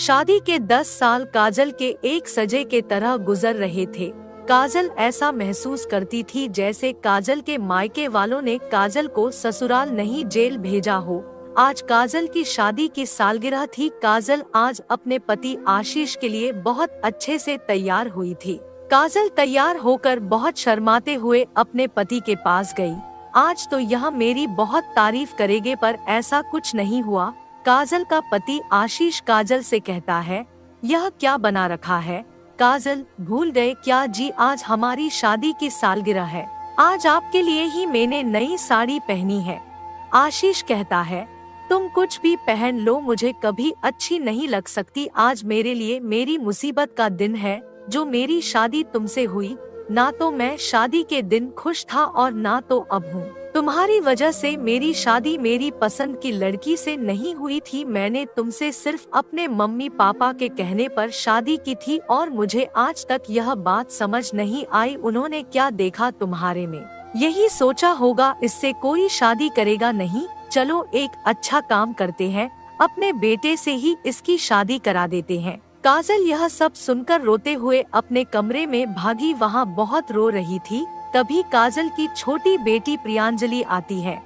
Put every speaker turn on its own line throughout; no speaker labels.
शादी के 10 साल काजल के एक सजे के तरह गुजर रहे थे। काजल ऐसा महसूस करती थी जैसे काजल के मायके वालों ने काजल को ससुराल नहीं जेल भेजा हो। आज काजल की शादी की सालगिरह थी। काजल आज अपने पति आशीष के लिए बहुत अच्छे से तैयार हुई थी। काजल तैयार होकर बहुत शर्माते हुए अपने पति के पास गई। आज तो यह मेरी बहुत तारीफ करेंगे, पर ऐसा कुछ नहीं हुआ। काजल का पति आशीष काजल से कहता है, यह क्या बना रखा है? काजल, भूल गए क्या जी, आज हमारी शादी की सालगिरह है। आज आपके लिए ही मैंने नई साड़ी पहनी है। आशीष कहता है, तुम कुछ भी पहन लो, मुझे कभी अच्छी नहीं लग सकती। आज मेरे लिए मेरी मुसीबत का दिन है जो मेरी शादी तुमसे हुई। ना तो मैं शादी के दिन खुश था और ना तो अब हूँ। तुम्हारी वजह से मेरी शादी मेरी पसंद की लड़की से नहीं हुई थी। मैंने तुमसे सिर्फ अपने मम्मी पापा के कहने पर शादी की थी और मुझे आज तक यह बात समझ नहीं आई उन्होंने क्या देखा तुम्हारे में। यही सोचा होगा इससे कोई शादी करेगा नहीं। चलो एक अच्छा काम करते हैं, अपने बेटे से ही इसकी शादी करा देते हैं। काजल यह सब सुनकर रोते हुए अपने कमरे में भागी। वहाँ बहुत रो रही थी। तभी काजल की छोटी बेटी प्रियांजलि आती है।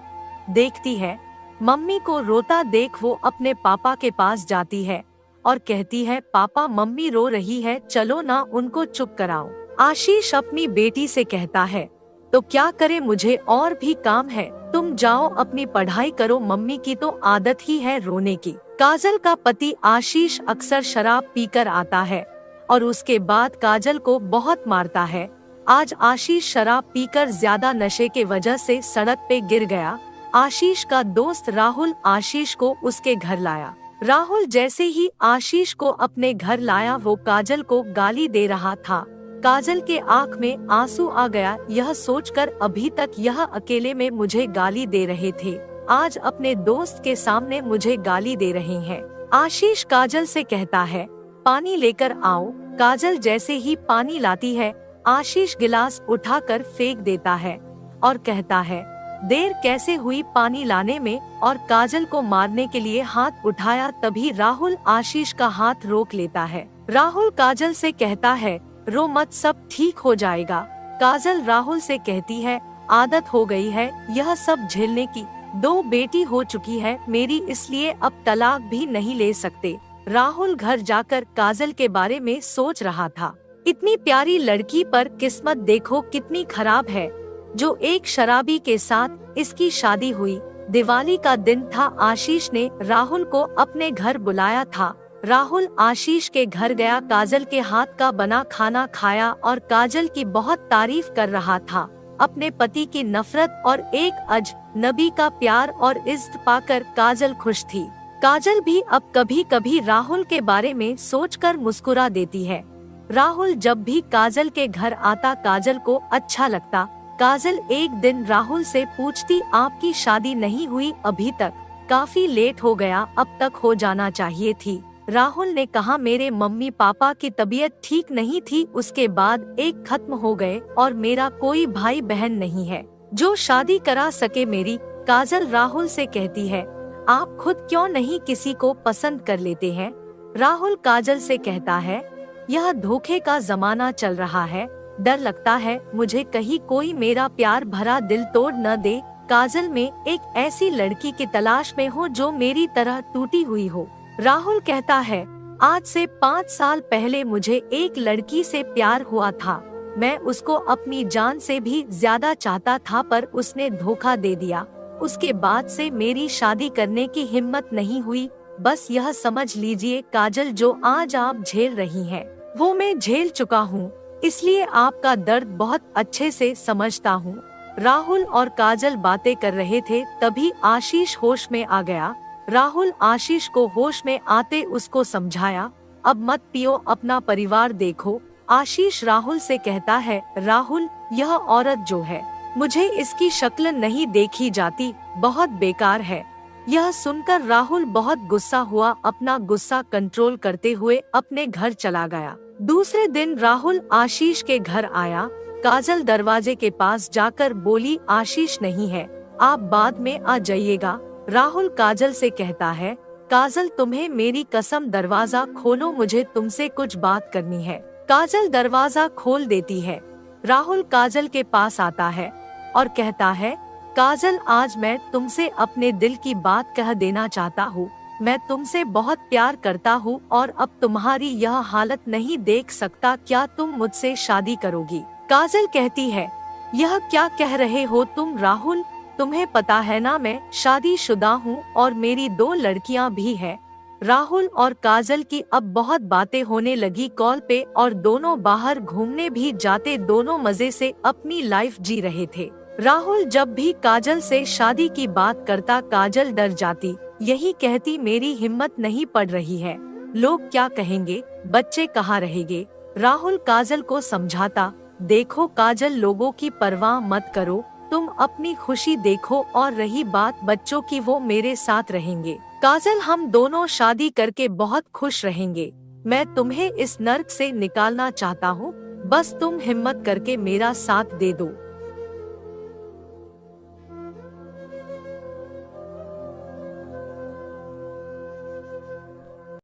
देखती है मम्मी को रोता देख वो अपने पापा के पास जाती है और कहती है, पापा मम्मी रो रही है, चलो ना उनको चुप कराओ। आशीष अपनी बेटी से कहता है, तो क्या करे, मुझे और भी काम है, तुम जाओ अपनी पढ़ाई करो, मम्मी की तो आदत ही है रोने की। काजल का पति आशीष अक्सर शराब पीकर आता है और उसके बाद काजल को बहुत मारता है। आज आशीष शराब पीकर ज्यादा नशे के वजह से सड़क पे गिर गया। आशीष का दोस्त राहुल आशीष को उसके घर लाया। राहुल जैसे ही आशीष को अपने घर लाया वो काजल को गाली दे रहा था। काजल के आँख में आंसू आ गया। यह सोचकर अभी तक यह अकेले में मुझे गाली दे रहे थे, आज अपने दोस्त के सामने मुझे गाली दे रहे हैं। आशीष काजल से कहता है, पानी लेकर आओ। काजल जैसे ही पानी लाती है आशीष गिलास उठाकर फेंक देता है और कहता है, देर कैसे हुई पानी लाने में, और काजल को मारने के लिए हाथ उठाया। तभी राहुल आशीष का हाथ रोक लेता है। राहुल काजल से कहता है, रो मत, सब ठीक हो जाएगा। काजल राहुल से कहती है, आदत हो गई है यह सब झेलने की, 2 बेटी हो चुकी है मेरी, इसलिए अब तलाक भी नहीं ले सकते। राहुल घर जाकर काजल के बारे में सोच रहा था। इतनी प्यारी लड़की पर किस्मत देखो कितनी खराब है, जो एक शराबी के साथ इसकी शादी हुई। दिवाली का दिन था। आशीष ने राहुल को अपने घर बुलाया था। राहुल आशीष के घर गया, काजल के हाथ का बना खाना खाया और काजल की बहुत तारीफ कर रहा था। अपने पति की नफरत और एक अजनबी का प्यार और इज्जत पाकर काजल खुश थी। काजल भी अब कभी कभी राहुल के बारे में सोचकर मुस्कुरा देती है। राहुल जब भी काजल के घर आता काजल को अच्छा लगता। काजल एक दिन राहुल से पूछती, आपकी शादी नहीं हुई अभी तक? काफी लेट हो गया, अब तक हो जाना चाहिए थी। राहुल ने कहा, मेरे मम्मी पापा की तबीयत ठीक नहीं थी, उसके बाद एक खत्म हो गए और मेरा कोई भाई बहन नहीं है जो शादी करा सके मेरी। काजल राहुल से कहती है, आप खुद क्यों नहीं किसी को पसंद कर लेते हैं? राहुल काजल से कहता है, यह धोखे का जमाना चल रहा है, डर लगता है मुझे कहीं कोई मेरा प्यार भरा दिल तोड़ न दे। काजल में एक ऐसी लड़की की तलाश में हो जो मेरी तरह टूटी हुई हो। राहुल कहता है, आज से 5 साल पहले मुझे एक लड़की से प्यार हुआ था। मैं उसको अपनी जान से भी ज्यादा चाहता था, पर उसने धोखा दे दिया। उसके बाद से मेरी शादी करने की हिम्मत नहीं हुई। बस यह समझ लीजिए काजल, जो आज आप झेल रही हैं, वो मैं झेल चुका हूँ, इसलिए आपका दर्द बहुत अच्छे से समझता हूँ। राहुल और काजल बातें कर रहे थे, तभी आशीष होश में आ गया। राहुल आशीष को होश में आते उसको समझाया, अब मत पियो, अपना परिवार देखो। आशीष राहुल से कहता है, राहुल यह औरत जो है, मुझे इसकी शक्ल नहीं देखी जाती, बहुत बेकार है। यह सुनकर राहुल बहुत गुस्सा हुआ। अपना गुस्सा कंट्रोल करते हुए अपने घर चला गया। दूसरे दिन राहुल आशीष के घर आया। काजल दरवाजे के पास जाकर बोली, आशीष नहीं है, आप बाद में आ जाइएगा। राहुल काजल से कहता है, काजल तुम्हें मेरी कसम दरवाजा खोलो, मुझे तुमसे कुछ बात करनी है। काजल दरवाजा खोल देती है। राहुल काजल के पास आता है और कहता है, काजल आज मैं तुमसे अपने दिल की बात कह देना चाहता हूँ। मैं तुमसे बहुत प्यार करता हूँ और अब तुम्हारी यह हालत नहीं देख सकता, क्या तुम मुझसे शादी करोगी? काजल कहती है, यह क्या कह रहे हो तुम राहुल? तुम्हें पता है ना मैं शादीशुदा हूँ और मेरी 2 लड़कियाँ भी हैं। राहुल और काजल की अब बहुत बातें होने लगी कॉल पे और दोनों बाहर घूमने भी जाते, दोनों मजे से अपनी लाइफ जी रहे थे। राहुल जब भी काजल से शादी की बात करता काजल डर जाती, यही कहती मेरी हिम्मत नहीं पड़ रही है, लोग क्या कहेंगे, बच्चे कहाँ रहेंगे। राहुल काजल को समझाता, देखो काजल लोगों की परवाह मत करो, तुम अपनी खुशी देखो और रही बात बच्चों की वो मेरे साथ रहेंगे। काजल हम दोनों शादी करके बहुत खुश रहेंगे। मैं तुम्हें इस नर्क से निकालना चाहता हूँ, बस तुम हिम्मत करके मेरा साथ दे दो।